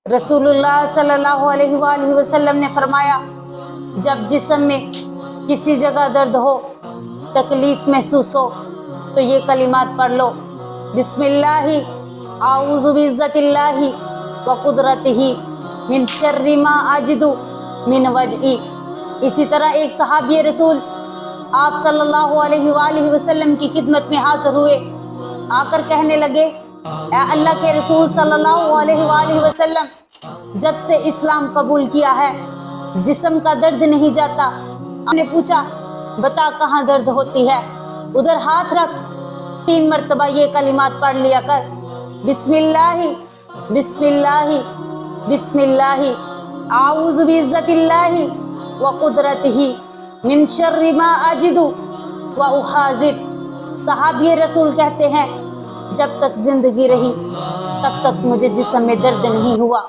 रसूलुल्लाह सल्लल्लाहु अलैहि वसल्लम ने फरमाया, जब जिस्म में किसी जगह दर्द हो, तकलीफ महसूस हो, तो ये कलिमात पढ़ लो, बिस्मिल्लाहि आऊज़ु बिइज़्ज़तिल्लाहि व कुदरतिही मिन शर्रि मा अजिदु मिन वजई। इसी तरह एक सहाबी रसूल आप सल्लल्लाहु अलैहि वसल्लम की खिदमत में हाजिर हुए, आकर कहने लगे, ए अल्लाह के रसूल सल्लल्लाहु अलैहि वसल्लम, जब से इस्लाम कबूल किया है जिस्म का दर्द नहीं जाता। आपने पूछा, बता कहाँ दर्द होती है, उधर हाथ रख। 3 मरतबा ये कलिमात पढ़ लिया कर, बिस्मिल्लाहि बिस्मिल्लाहि बिस्मिल्लाहि आऊज़ु बिइज़्ज़तिल्लाहि व कुदरतिही मिन शर्रि मा अजिदु व उहाज़िर। सहाबी रसूल कहते हैं, जब तक जिंदगी रही तब तक मुझे जिस्म में दर्द नहीं हुआ।